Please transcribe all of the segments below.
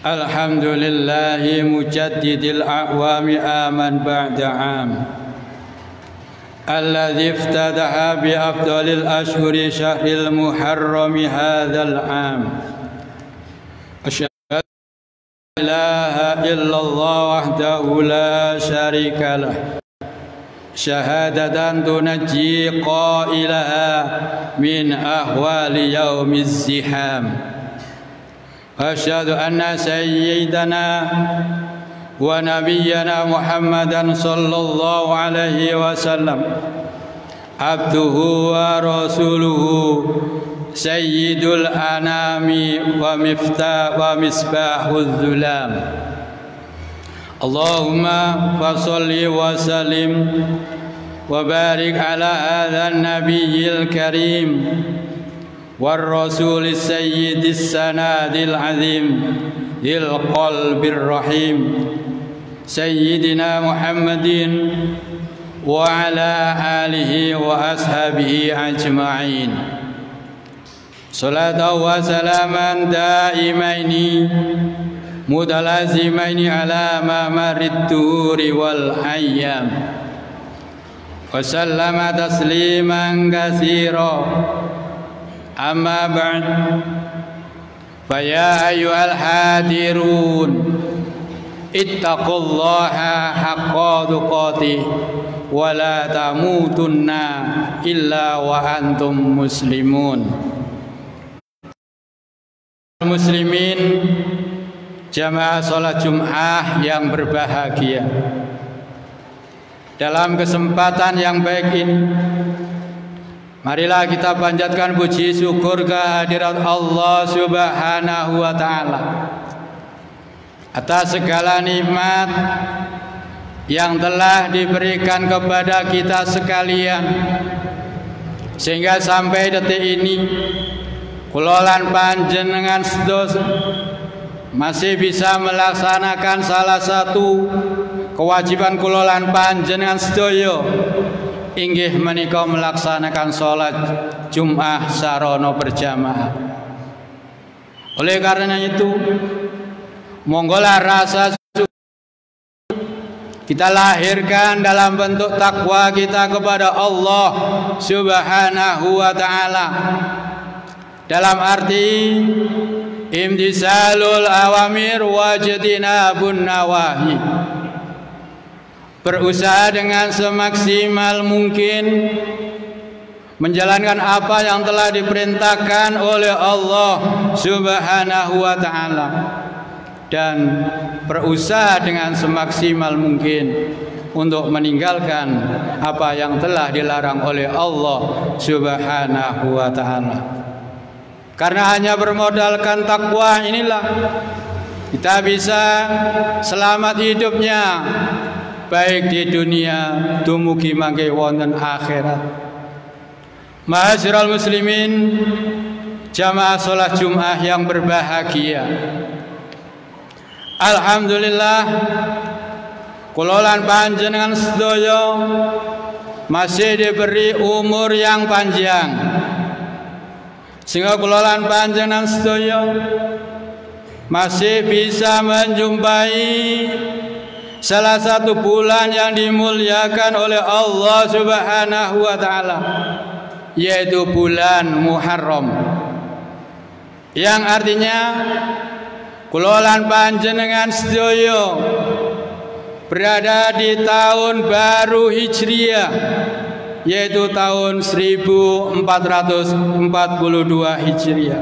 الحمد لله مجدد الأعوام آمن بعد عام الذي افتتح بأفضل الأشهر شهر المحرم هذا العام. أشهد أن لا إله إلا الله وحده لا شريك له شهادة تنجي قائلها من أهوال يوم الزحام. أشهد أن سيدنا ونبينا محمدا صلى الله عليه وسلم عبده ورسوله سيد الأنام ومصباح الظلام. اللهم فصل وسلم وبارك على هذا النبي الكريم والرسول السيد السناد العظيم ذي القلب الرحيم سيدنا محمد وعلى آله وأصحابه أجمعين صلاة وسلاما دائمين متلازمين على ممر الدهور والأيام وسلم تسليما كثيرا. أما بعد فيا أيها الحاضرون اتقوا الله حق تقاته ولا تموتن إلا وأنتم مسلمون. Muslimin jamaah salat Jum'ah yang berbahagia, dalam kesempatan yang baik ini marilah kita panjatkan puji syukur kehadirat Allah Subhanahu wa Ta'ala atas segala nikmat yang telah diberikan kepada kita sekalian, sehingga sampai detik ini kulolan panjenengan sedos masih bisa melaksanakan salah satu kewajiban kulolan panjenengan sedoyo, inggih menika melaksanakan sholat Jum'ah sarono berjamaah. Oleh karena itu, monggolah rasa kita lahirkan dalam bentuk takwa kita kepada Allah Subhanahu wa Ta'ala, dalam arti imtisalul awamir wajtinabun nawahi, berusaha dengan semaksimal mungkin menjalankan apa yang telah diperintahkan oleh Allah Subhanahu wa Ta'ala, dan berusaha dengan semaksimal mungkin untuk meninggalkan apa yang telah dilarang oleh Allah Subhanahu wa Ta'ala. Karena hanya bermodalkan takwa inilah kita bisa selamat hidupnya, baik di dunia dumugi mangke wonten akhirat. Ma'asyiral muslimin jamaah salat Jum'ah yang berbahagia, alhamdulillah kulolan panjenengan sedaya masih diberi umur yang panjang, sehingga kulolan panjenengan sedaya masih bisa menjumpai salah satu bulan yang dimuliakan oleh Allah Subhanahu wa Ta'ala, yaitu bulan Muharram, yang artinya kulolan panjenengan sedaya berada di tahun baru Hijriah, yaitu tahun 1442 Hijriah.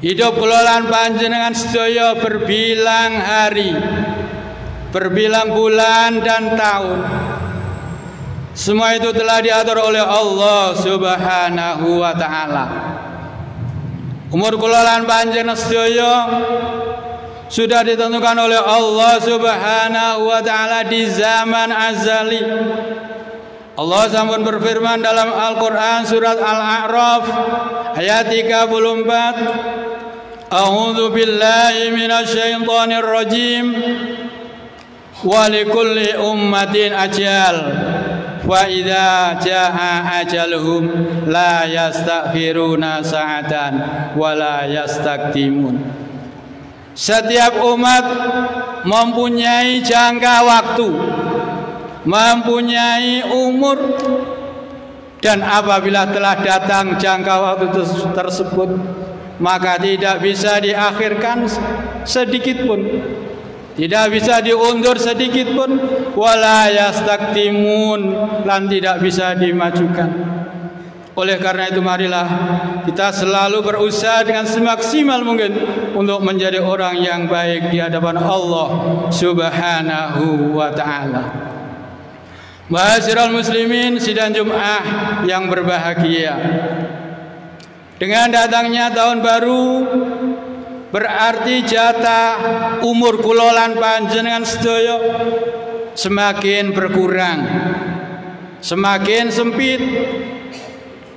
Hidup kulolan panjenengan sedaya berbilang hari, berbilang bulan dan tahun. Semua itu telah diatur oleh Allah Subhanahu wa Ta'ala. Umur kulolan panjenengan sedaya sudah ditentukan oleh Allah Subhanahu wa Ta'ala di zaman azali. Allah sampun berfirman dalam Al-Quran surat Al-A'raf ayat 34, A'udzu billahi minasyaitonir rajim, wa likulli ummatin ajal wa idza jaa ajaluhum la yastakhiruna sa'atan wa la yastaqdimun. Setiap umat mempunyai jangka waktu, mempunyai umur, dan apabila telah datang jangka waktu tersebut, maka tidak bisa diakhirkan sedikit pun, tidak bisa diundur sedikit pun, wala yastaktimun, dan tidak bisa dimajukan. Oleh karena itu marilah kita selalu berusaha dengan semaksimal mungkin untuk menjadi orang yang baik di hadapan Allah Subhanahu wa ta'ala. Ma'asyiral muslimin, sidang Jum'ah yang berbahagia, dengan datangnya tahun baru berarti jatah umur kulolan panjenengan sedaya semakin berkurang, semakin sempit,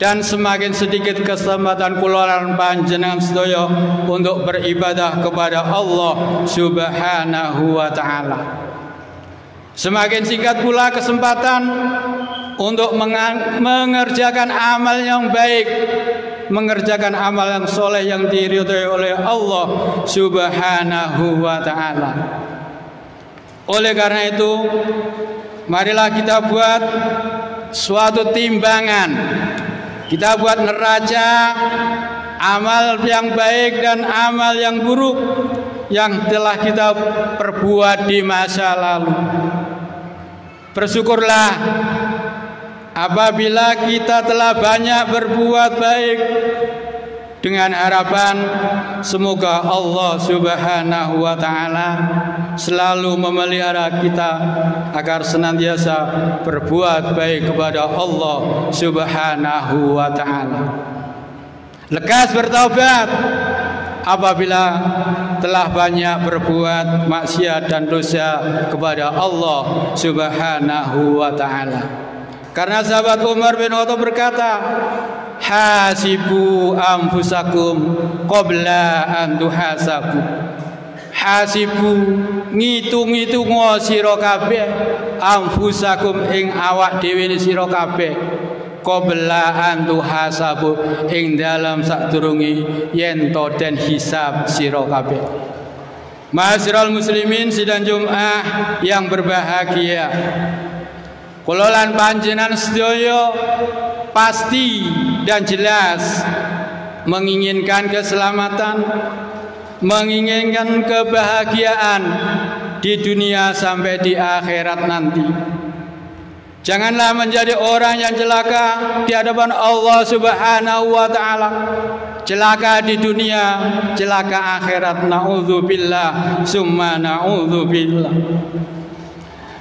dan semakin sedikit kesempatan kulolan panjenengan sedaya untuk beribadah kepada Allah Subhanahu wa ta'ala. Semakin singkat pula kesempatan untuk mengerjakan amal yang baik, mengerjakan amal yang soleh yang diridhoi oleh Allah Subhanahu wa ta'ala. Oleh karena itu, marilah kita buat suatu timbangan, kita buat neraca amal yang baik dan amal yang buruk yang telah kita perbuat di masa lalu. Bersyukurlah apabila kita telah banyak berbuat baik, dengan harapan semoga Allah Subhanahu wa ta'ala selalu memelihara kita agar senantiasa berbuat baik kepada Allah Subhanahu wa ta'ala. Lekas bertaubat apabila telah banyak berbuat maksiat dan dosa kepada Allah Subhanahu wa ta'ala. Karena sahabat Umar bin Khattab berkata, hasibu anfusakum qabla an tuhasabu. Hasibu, ngitung-ngitung sira kabeh anfusakum ing awak dhewe sira kabeh qabla an tuhasabu ing dalam sadurunge yen to den hisab sira kabeh. Ma'asyiral muslimin sidang Jum'ah yang berbahagia, kulolan panjenengan sedaya pasti dan jelas menginginkan keselamatan, menginginkan kebahagiaan di dunia sampai di akhirat nanti. Janganlah menjadi orang yang celaka di hadapan Allah Subhanahu wa ta'ala, celaka di dunia, celaka akhirat. Na'udzubillah summa na'udzubillah.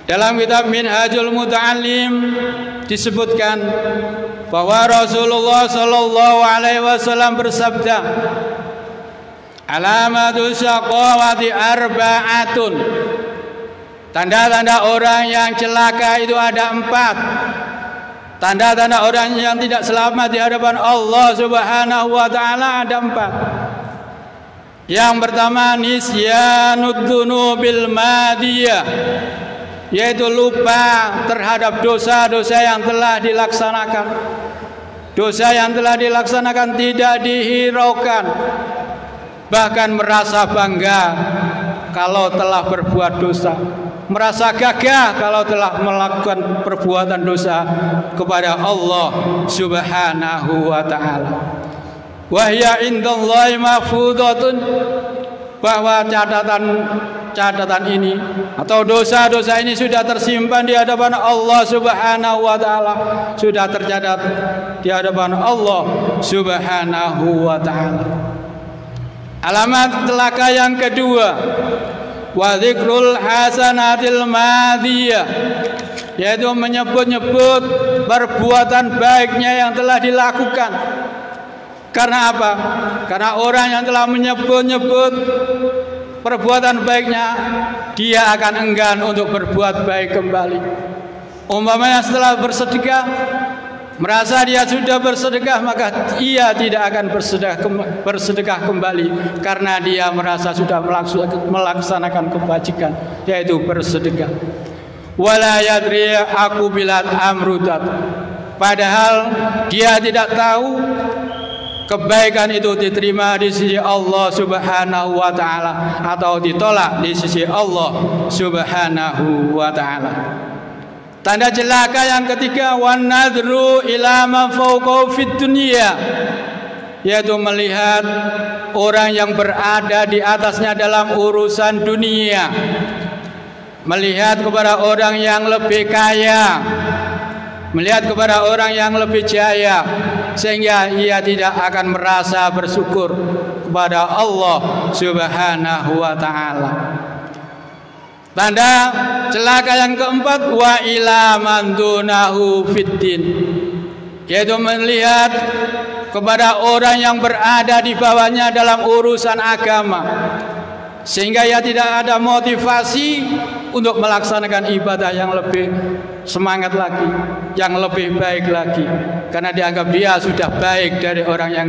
Dalam kitab Minhajul Muta'allim disebutkan bahwa Rasulullah sallallahu alaihi wasallam bersabda, alamatul syaqawati arba'atun. Tanda-tanda orang yang celaka itu ada 4. Tanda-tanda orang yang tidak selamat di hadapan Allah Subhanahu wa ta'ala ada 4. Yang pertama, nisyanud dzunubil madiyah, yaitu lupa terhadap dosa-dosa yang telah dilaksanakan. Dosa yang telah dilaksanakan tidak dihiraukan, bahkan merasa bangga kalau telah berbuat dosa, merasa gagah kalau telah melakukan perbuatan dosa kepada Allah Subhanahu wa ta'ala. Wahya indallahi mahfudhatun, bahwa catatan ini atau dosa-dosa ini sudah tersimpan di hadapan Allah Subhanahu wa ta'ala, sudah tercatat di hadapan Allah Subhanahu wa ta'ala. Alamat celaka yang kedua, wa dzikrul hasanatil madiyah, yaitu menyebut-nyebut perbuatan baiknya yang telah dilakukan. Karena apa? Karena orang yang telah menyebut-nyebut perbuatan baiknya, dia akan enggan untuk berbuat baik kembali. Umpamanya setelah bersedekah, merasa dia sudah bersedekah, maka ia tidak akan bersedekah kembali, karena dia merasa sudah melaksanakan kebajikan, yaitu bersedekah. Wala yadri akubilat amrudat, padahal dia tidak tahu kebaikan itu diterima di sisi Allah Subhanahu wa taala atau ditolak di sisi Allah Subhanahu wa taala. Tanda celaka yang ketiga, wan nadru ila ma fawqa fid dunya, yaitu melihat orang yang berada di atasnya dalam urusan dunia, melihat kepada orang yang lebih kaya, melihat kepada orang yang lebih jaya, sehingga ia tidak akan merasa bersyukur kepada Allah Subhanahu wa taala. Tanda celaka yang keempat, wa ila man dunahu fiddin, yaitu melihat kepada orang yang berada di bawahnya dalam urusan agama, sehingga ia tidak ada motivasi untuk melaksanakan ibadah yang lebih semangat lagi, yang lebih baik lagi, karena dianggap dia sudah baik dari orang yang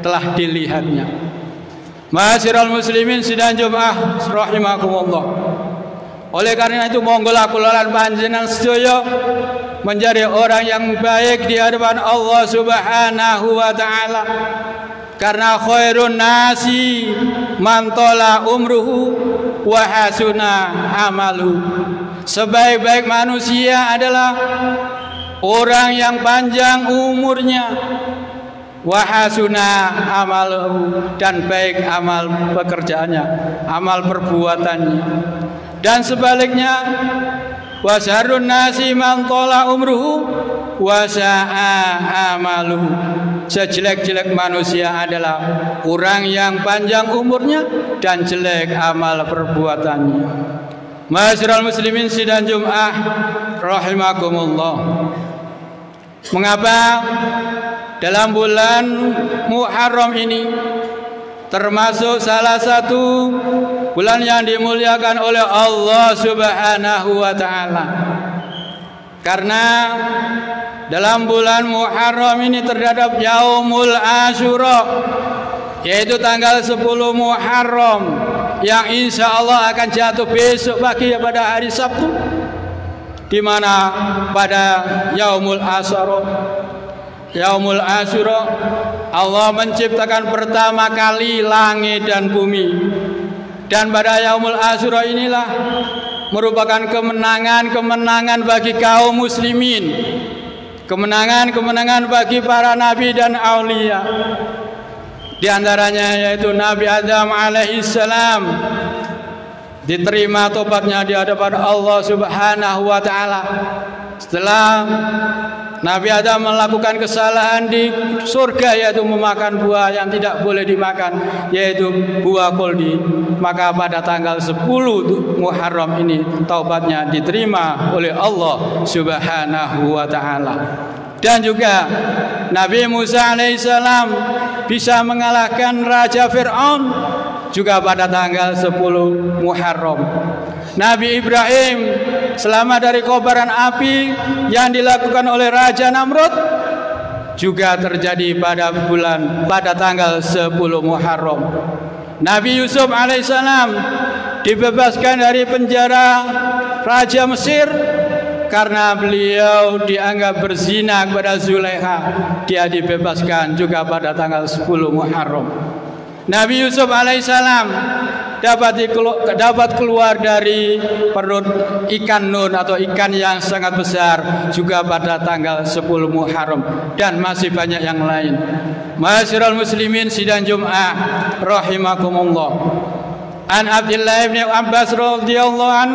telah dilihatnya. Ma'asyiral muslimin sidang Jumat rahimakumullah. Oleh karena itu monggolah kulalan panjenengan sedaya menjadi orang yang baik di hadapan Allah Subhanahu wa taala. Karena khairun nasi man tala umruhu wa hasuna amalu. Sebaik-baik manusia adalah orang yang panjang umurnya, wa hasuna amaluhu, dan baik amal pekerjaannya, amal perbuatannya. Dan sebaliknya, wa syarrun nasi man tala umruhu wa sa'a amaluhu. Sejelek-jelek manusia adalah orang yang panjang umurnya dan jelek amal perbuatannya. Ma'asyiral muslimin sidang Jumat rahimakumullah. Mengapa dalam bulan Muharram ini termasuk salah satu bulan yang dimuliakan oleh Allah Subhanahu wa taala? Karena dalam bulan Muharram ini terdapat Yaumul Asyura, yaitu tanggal 10 Muharram, yang insya Allah akan jatuh besok pagi pada hari Sabtu, di mana pada Yaumul Asyura Allah menciptakan pertama kali langit dan bumi. Dan pada Yaumul Asyura inilah merupakan kemenangan bagi kaum muslimin, kemenangan bagi para nabi dan aulia. Di antaranya yaitu Nabi Adam alaihissalam diterima tobatnya di hadapan Allah Subhanahu wa taala setelah Nabi Adam melakukan kesalahan di surga, yaitu memakan buah yang tidak boleh dimakan, yaitu buah kuldi. Maka pada tanggal 10 Muharram ini taubatnya diterima oleh Allah Subhanahu wa taala. Dan juga Nabi Musa alaihissalam bisa mengalahkan Raja Fir'aun juga pada tanggal 10 Muharram. Nabi Ibrahim selamat dari kobaran api yang dilakukan oleh Raja Namrud juga terjadi pada tanggal 10 Muharram. Nabi Yusuf alaihissalam dibebaskan dari penjara Raja Mesir karena beliau dianggap berzina kepada Zulaikha. Dia dibebaskan juga pada tanggal 10 Muharram. Nabi Yusuf alaihissalam dapat keluar dari perut ikan nun atau ikan yang sangat besar juga pada tanggal 10 Muharram, dan masih banyak yang lain. Ma'asyiral muslimin sidang Jumat rahimakumullah. An Abdullah bin Abbas radhiyallahu an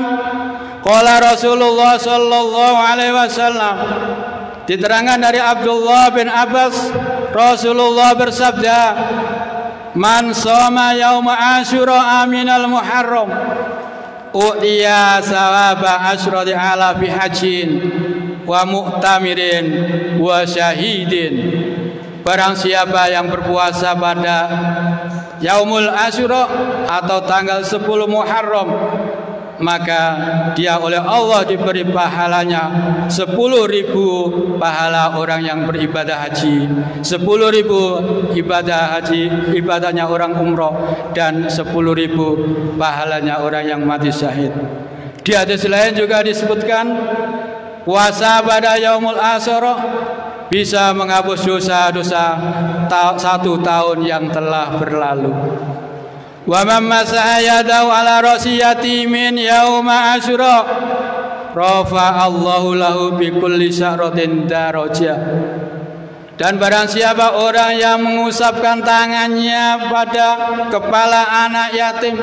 qala Rasulullah sallallahu alaihi wasallam, diterangkan dari Abdullah bin Abbas, Rasulullah bersabda, man shoma yauma asyura aminal muharram u'tiya sawaba asyrati alafi hajin wa mu'tamirin wa syahidin. Barang siapa yang berpuasa pada Yaumul Asyura atau tanggal 10 Muharram, maka dia oleh Allah diberi pahalanya 10.000 pahala orang yang beribadah haji, 10.000 ibadah haji, ibadahnya orang umroh, dan 10.000 pahalanya orang yang mati syahid. Di hadis lain juga disebutkan puasa pada Yaumul Asyura bisa menghapus dosa-dosa 1 tahun yang telah berlalu. Wa man masaha yadahu ala ra'si yatimin yauma asyura rafa Allahu lahu bi kulli sya'ratin darajah. Dan barang siapa orang yang mengusapkan tangannya pada kepala anak yatim,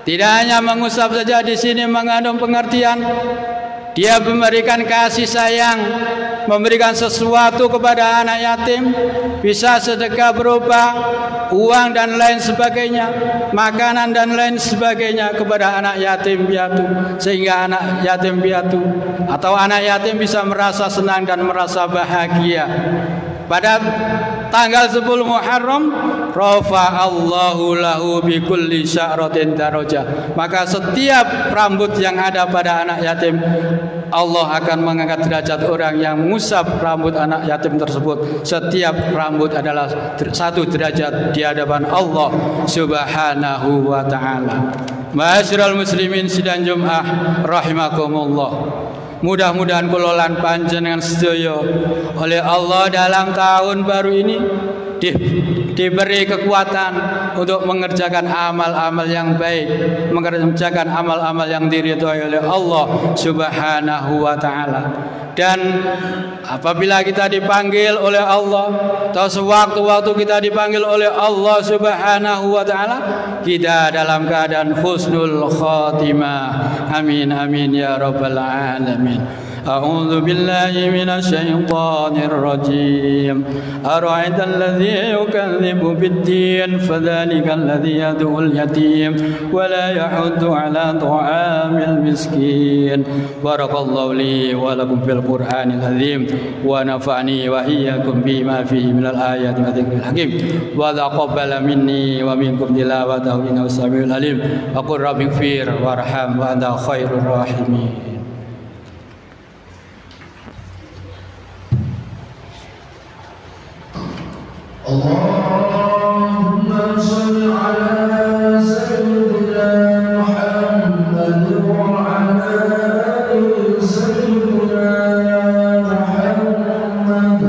tidak hanya mengusap saja, di sini mengandung pengertian dia memberikan kasih sayang, memberikan sesuatu kepada anak yatim, bisa sedekah berupa uang dan lain sebagainya, makanan dan lain sebagainya kepada anak yatim piatu, sehingga anak yatim piatu atau anak yatim bisa merasa senang dan merasa bahagia. Pada tanggal 10 Muharram, rafa Allahu lahu bi kulli sya'ratin darajah. Maka setiap rambut yang ada pada anak yatim, Allah akan mengangkat derajat orang yang mengusap rambut anak yatim tersebut. Setiap rambut adalah 1 derajat di hadapan Allah Subhanahu wa taala. Ma'asyiral muslimin sidang Jumat rahimakumullah. Mudah-mudahan kula lan panjenengan sedaya oleh Allah dalam tahun baru ini diberi kekuatan untuk mengerjakan amal-amal yang baik, mengerjakan amal-amal yang diridhoi oleh Allah Subhanahu wa taala. Dan apabila kita dipanggil oleh Allah atau sewaktu-waktu kita dipanggil oleh Allah Subhanahu wa taala, kita dalam keadaan husnul khatimah. Amin amin ya rabbal alamin. أعوذ بالله من الشيطان الرجيم أرأيت الذي يكذب بالدين فذلك الذي يدعو اليتيم ولا يحض على طعام المسكين بارك الله لي ولكم في القرآن العظيم ونفعني وإياكم بما فيه من الآيات والذكر الحكيم وتقبل مني ومنكم تلاوته إنه السميع العليم وقل رب اغفر وارحم وأنت خير الراحمين. اللهم صل على سيدنا محمد وعلى آل سيدنا محمد.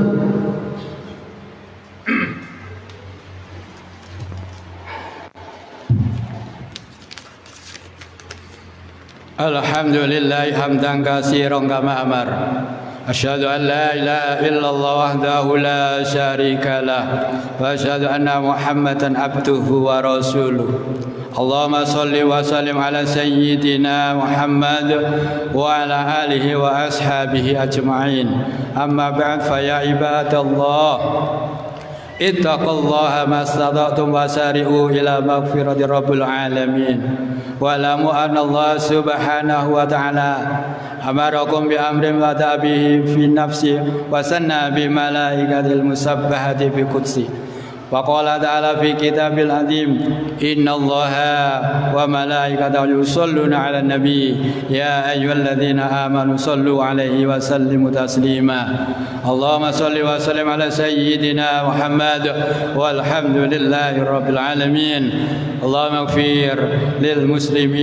Alhamdulillah hamdan katsiran kama amar. Asyhadu an la ilaha illallah wahdahu la syarika lah wa asyhadu anna Muhammadan abduhu wa rasuluh. Allahumma salli wa sallim ala sayyidina Muhammad wa ala alihi wa ashabihi ajma'in. Amma ba'd, fa ya ibadallah ittaqullaha mastata'tum wasari'u ila maghfirati rabbil alamin. Wa'lamu anna Allah subhanahu wa ta'ala amarakum bi amrin wa ta'bihi fi nafsi wa sanna bi malaikatil musabbahati bi qudsi. Wa qala ta'ala fi kitabil azim innallaha wa malaikatahu yusholluna 'alan nabi ya ayyuhalladzina amanu shollu 'alaihi wa sallimu taslima. Allahumma sholli wa sallim ala sayyidina Muhammad walhamdulillahi rabbil alamin. Allahumma ighfir lil muslimin